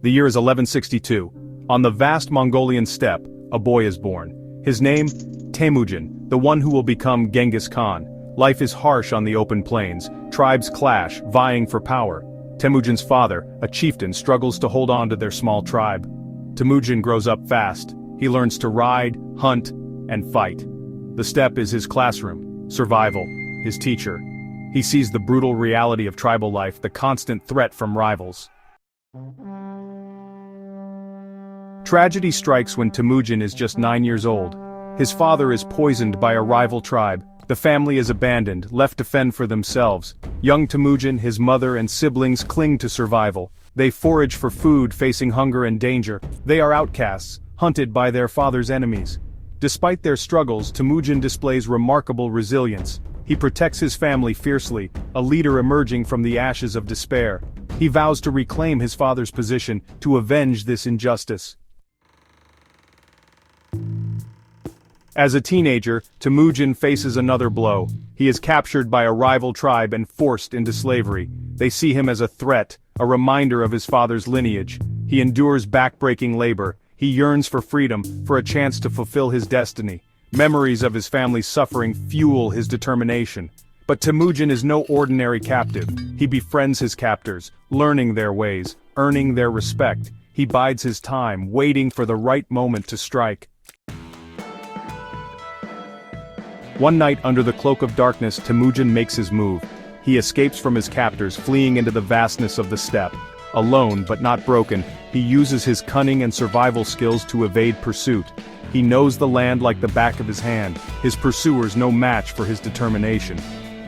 The year is 1162. On the vast Mongolian steppe, a boy is born. His name, Temujin, the one who will become Genghis Khan. Life is harsh on the open plains. Tribes clash, vying for power. Temujin's father, a chieftain, struggles to hold on to their small tribe. Temujin grows up fast. He learns to ride, hunt, and fight. The steppe is his classroom, survival, his teacher. He sees the brutal reality of tribal life, the constant threat from rivals. Tragedy strikes when Temujin is just 9 years old. His father is poisoned by a rival tribe. The family is abandoned, left to fend for themselves. Young Temujin, his mother and siblings cling to survival. They forage for food, facing hunger and danger. They are outcasts, hunted by their father's enemies. Despite their struggles, Temujin displays remarkable resilience. He protects his family fiercely, a leader emerging from the ashes of despair. He vows to reclaim his father's position, to avenge this injustice. As a teenager, Temujin faces another blow. He is captured by a rival tribe and forced into slavery. They see him as a threat, a reminder of his father's lineage. He endures backbreaking labor. He yearns for freedom, for a chance to fulfill his destiny. Memories of his family's suffering fuel his determination. But Temujin is no ordinary captive. He befriends his captors, learning their ways, earning their respect. He bides his time, waiting for the right moment to strike. One night under the cloak of darkness, Temujin makes his move. He escapes from his captors, fleeing into the vastness of the steppe. Alone, but not broken, he uses his cunning and survival skills to evade pursuit. He knows the land like the back of his hand, his pursuers no match for his determination.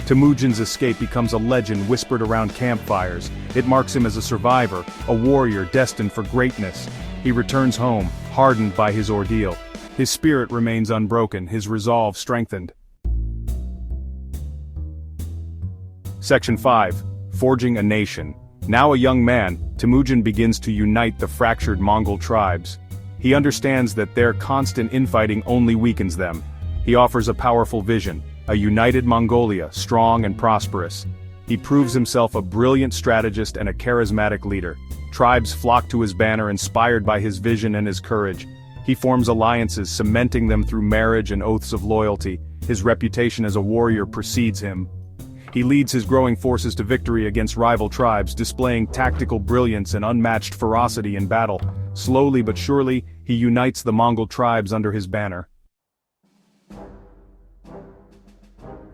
Temujin's escape becomes a legend whispered around campfires. It marks him as a survivor, a warrior destined for greatness. He returns home, hardened by his ordeal. His spirit remains unbroken, his resolve strengthened. Section 5. Forging a Nation. Now a young man, Temujin begins to unite the fractured Mongol tribes. He understands that their constant infighting only weakens them. He offers a powerful vision, a united Mongolia, strong and prosperous. He proves himself a brilliant strategist and a charismatic leader. Tribes flock to his banner, inspired by his vision and his courage. He forms alliances, cementing them through marriage and oaths of loyalty. His reputation as a warrior precedes him. He leads his growing forces to victory against rival tribes, displaying tactical brilliance and unmatched ferocity in battle. Slowly but surely, he unites the Mongol tribes under his banner.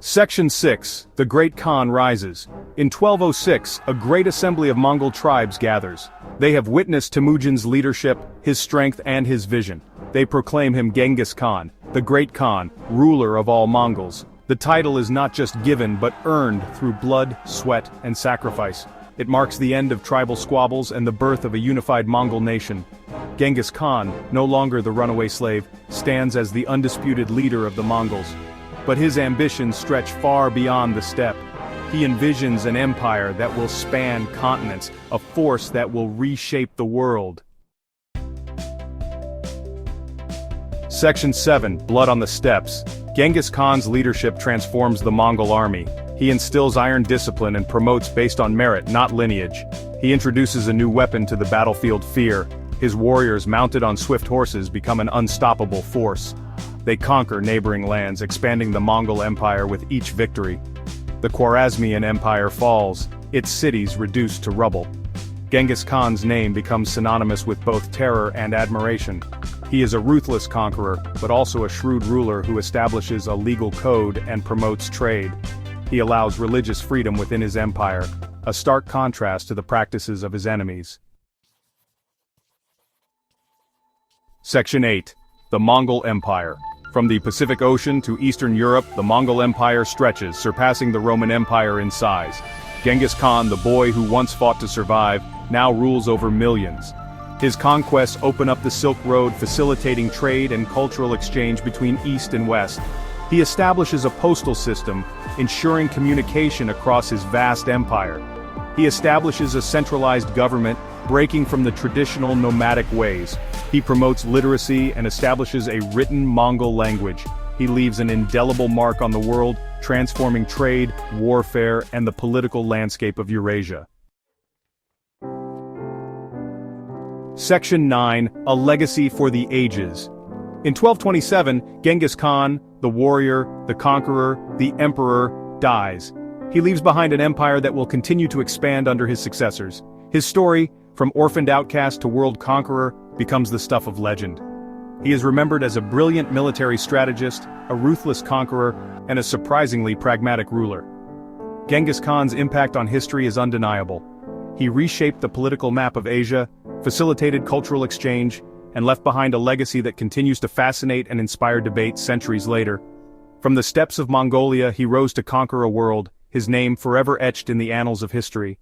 Section 6. The Great Khan rises. In 1206, a great assembly of Mongol tribes gathers. They have witnessed Temujin's leadership, his strength and his vision. They proclaim him Genghis Khan, the Great Khan, ruler of all Mongols. The title is not just given but earned through blood, sweat, and sacrifice. It marks the end of tribal squabbles and the birth of a unified Mongol nation. Genghis Khan, no longer the runaway slave, stands as the undisputed leader of the Mongols. But his ambitions stretch far beyond the steppe. He envisions an empire that will span continents, a force that will reshape the world. Section 7. Blood on the Steppes. Genghis Khan's leadership transforms the Mongol army. He instills iron discipline and promotes based on merit, not lineage. He introduces a new weapon to the battlefield: fear. His warriors, mounted on swift horses, become an unstoppable force. They conquer neighboring lands, expanding the Mongol Empire with each victory. The Khwarezmian Empire falls, its cities reduced to rubble. Genghis Khan's name becomes synonymous with both terror and admiration. He is a ruthless conqueror, but also a shrewd ruler who establishes a legal code and promotes trade. He allows religious freedom within his empire, a stark contrast to the practices of his enemies. Section 8. The Mongol Empire. From the Pacific Ocean to Eastern Europe, the Mongol Empire stretches, surpassing the Roman Empire in size. Genghis Khan, the boy who once fought to survive, now rules over millions. His conquests open up the Silk Road, facilitating trade and cultural exchange between East and West. He establishes a postal system, ensuring communication across his vast empire. He establishes a centralized government, breaking from the traditional nomadic ways. He promotes literacy and establishes a written Mongol language. He leaves an indelible mark on the world, transforming trade, warfare, and the political landscape of Eurasia. Section 9, A Legacy for the Ages. In 1227, Genghis Khan, the warrior, the conqueror, the emperor, dies. He leaves behind an empire that will continue to expand under his successors. His story, from orphaned outcast to world conqueror, becomes the stuff of legend. He is remembered as a brilliant military strategist, a ruthless conqueror, and a surprisingly pragmatic ruler. Genghis Khan's impact on history is undeniable. He reshaped the political map of Asia, facilitated cultural exchange, and left behind a legacy that continues to fascinate and inspire debate centuries later. From the steppes of Mongolia he rose to conquer a world, his name forever etched in the annals of history.